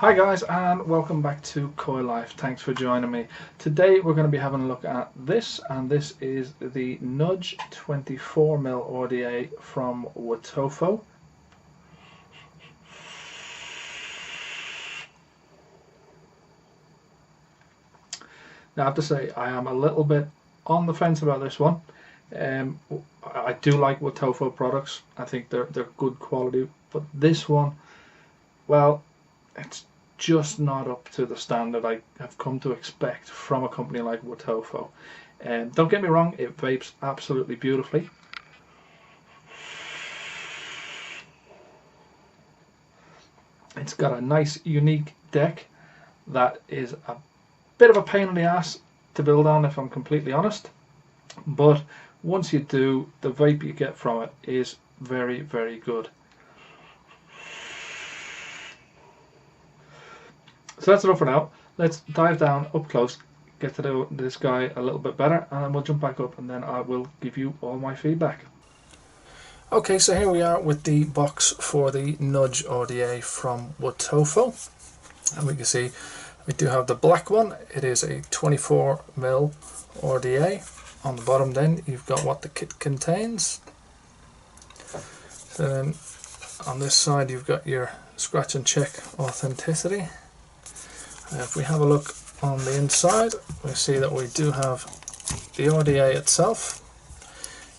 Hi guys, and welcome back to Coil Life. Thanks for joining me. Today we're going to be having a look at this, and this is the Nudge 24mm RDA from Wotofo. Now I have to say I am a little bit on the fence about this one. I do like Wotofo products. I think they're good quality, but this one, well, it's just not up to the standard I have come to expect from a company like Wotofo. Don't get me wrong, it vapes absolutely beautifully. It's got a nice unique deck that is a bit of a pain in the ass to build on, if I'm completely honest, but once you do, the vape you get from it is very, very good. So that's enough for now. Let's dive down up close, get to know this guy a little bit better, and then we'll jump back up and then I will give you all my feedback. Okay, so here we are with the box for the Nudge RDA from Wotofo. And we can see we do have the black one. It is a 24mm RDA. On the bottom then you've got what the kit contains. So then on this side you've got your scratch and check authenticity. If we have a look on the inside, we see that we do have the RDA itself.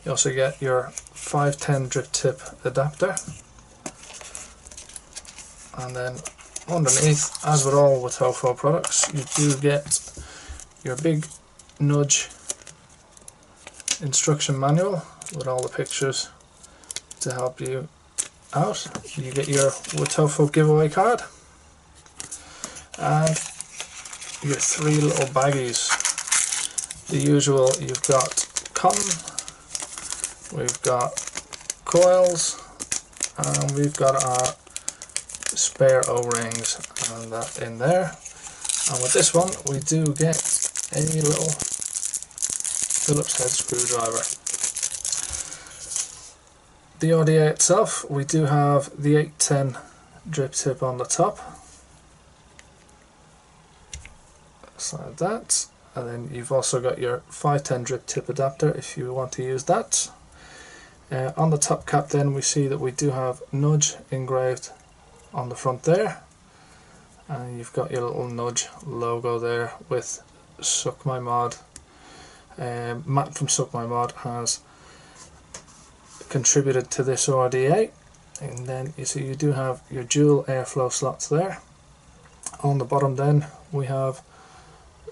You also get your 510 drip tip adapter, and then underneath, as with all Wotofo products, you do get your big Nudge instruction manual with all the pictures to help you out. You get your Wotofo giveaway card and your three little baggies. The usual, you've got cotton, we've got coils, and we've got our spare O-rings and that in there. And with this one we do get a little Phillips head screwdriver. The RDA itself, we do have the 810 drip tip on the top, like that, and then you've also got your 510 drip tip adapter if you want to use that. On the top cap then we see that we do have Nudge engraved on the front there, and you've got your little Nudge logo there with Suck My Mod. Matt from Suck My Mod has contributed to this RDA, and then you see you do have your dual airflow slots there. On the bottom then we have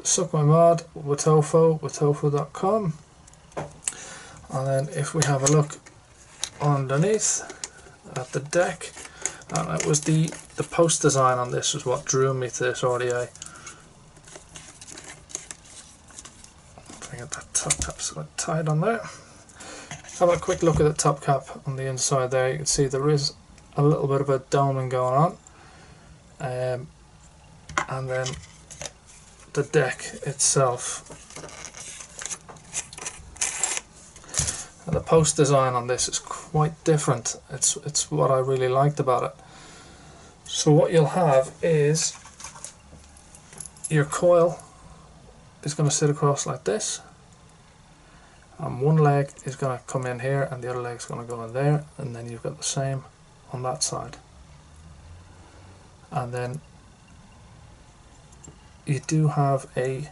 Suck My Mod, Wotofo, Wotofo.com, and then if we have a look underneath at the deck, and it was the post design on this was what drew me to this RDA. If I get that top cap sort of tied on there. Have a quick look at the top cap on the inside there. You can see there is a little bit of a doming going on, and then the deck itself, and the post design on this is quite different. It's what I really liked about it. So what you'll have is your coil is going to sit across like this, and one leg is going to come in here and the other leg is going to go in there, and then you've got the same on that side. And then you do have a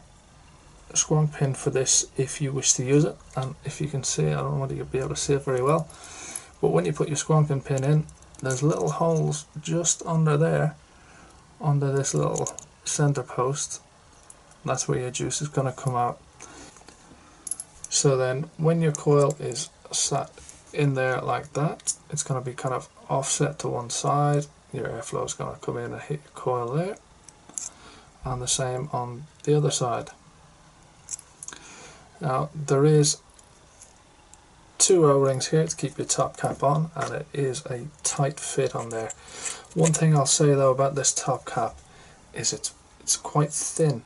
squonk pin for this if you wish to use it, and if you can see, I don't know whether you'll be able to see it very well, but when you put your squonking pin in, there's little holes just under there, under this little center post. That's where your juice is going to come out. So then when your coil is sat in there like that, it's going to be kind of offset to one side. Your airflow is going to come in and hit your coil there, and the same on the other side. Now there is two O-rings here to keep your top cap on, and it is a tight fit on there. One thing I'll say though about this top cap is it's quite thin,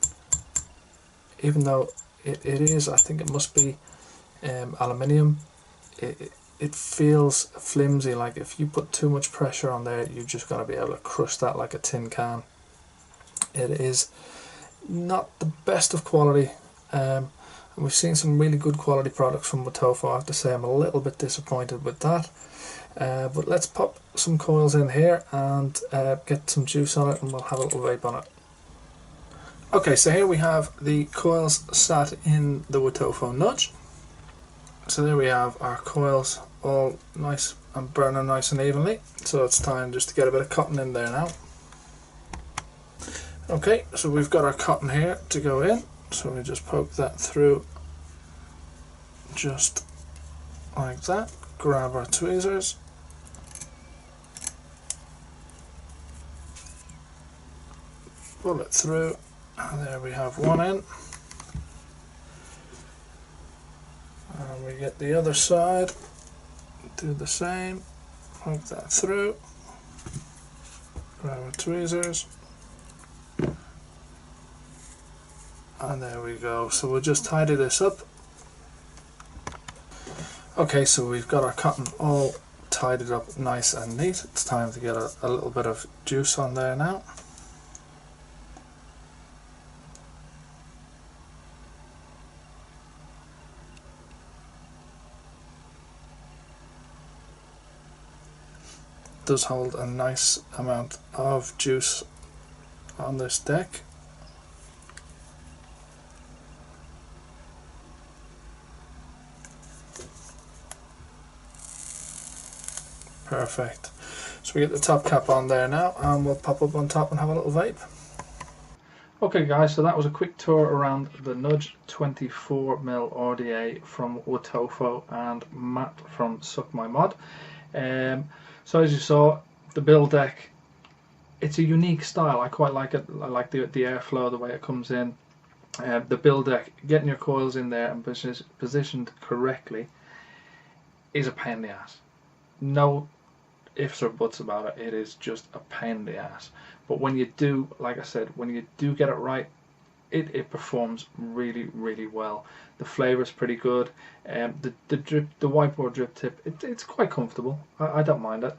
even though it is, I think it must be aluminium. It feels flimsy, like if you put too much pressure on there you're just going to be able to crush that like a tin can. It is not the best of quality. We've seen some really good quality products from Wotofo. I have to say I'm a little bit disappointed with that. But let's pop some coils in here and get some juice on it, and we'll have a little vape on it. Okay, so here we have the coils sat in the Wotofo Nudge. So there we have our coils all nice and burning nice and evenly. So it's time just to get a bit of cotton in there now. Okay, so we've got our cotton here to go in. So we just poke that through just like that. Grab our tweezers. Pull it through, and there we have one in. And we get the other side, do the same, poke that through, grab our tweezers, and there we go. So we'll just tidy this up. Okay, so we've got our cotton all tidied up nice and neat. It's time to get a little bit of juice on there now. Does hold a nice amount of juice on this deck. Perfect. So we get the top cap on there now, and we'll pop up on top and have a little vape. Okay guys, so that was a quick tour around the Nudge 24mm RDA from Wotofo and Matt from Suck My Mod. So as you saw, the build deck, it's a unique style. I quite like it. I like the airflow, the way it comes in. The build deck, getting your coils in there and positioned correctly is a pain in the ass. No ifs or buts about it. It is just a pain in the ass. But when you do, like I said, when you do get it right, it performs really, really well. The flavour is pretty good. The whiteboard drip tip, it's quite comfortable. I don't mind it.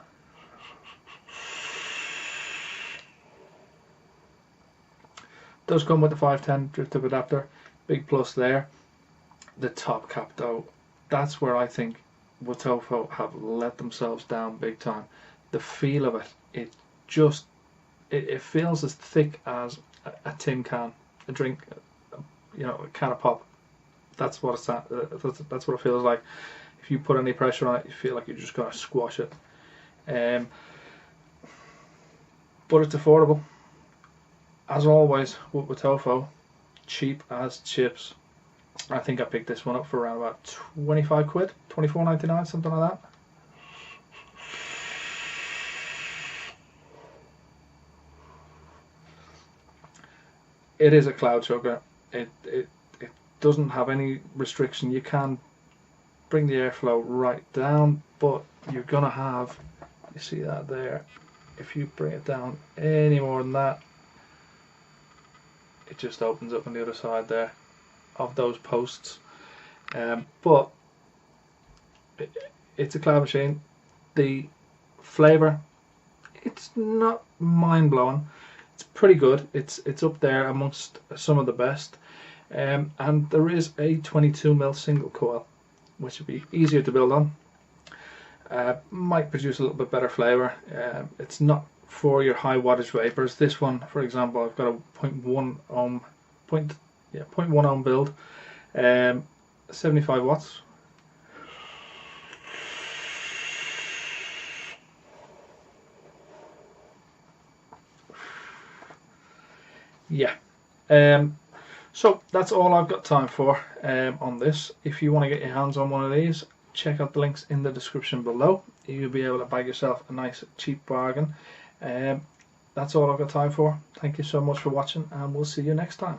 Does come with the 510 drip tip adapter, big plus there. The top cap though, that's where I think Wotofo have let themselves down big time. The feel of it, it feels as thick as a tin can. A drink, you know, a can of pop. That's what it's at. That's what it feels like. If you put any pressure on it, you feel like you're just gonna squash it. But it's affordable, as always with Wotofo. Cheap as chips. I think I picked this one up for around about 25 quid, 24.99, something like that. It is a cloud chugger. It doesn't have any restriction. You can bring the airflow right down, but you're gonna have, you see that there, if you bring it down any more than that, it just opens up on the other side there of those posts. But it's a cloud machine. The flavour, it's not mind-blowing. It's pretty good. It's up there amongst some of the best. And there is a 22mm single coil, which would be easier to build on. Might produce a little bit better flavour. It's not for your high wattage vapors. This one, for example, I've got a 0.1 ohm build, 75 watts. Yeah. So that's all I've got time for on this. If you want to get your hands on one of these, check out the links in the description below. You'll be able to bag yourself a nice cheap bargain. That's all I've got time for. Thank you so much for watching, and we'll see you next time.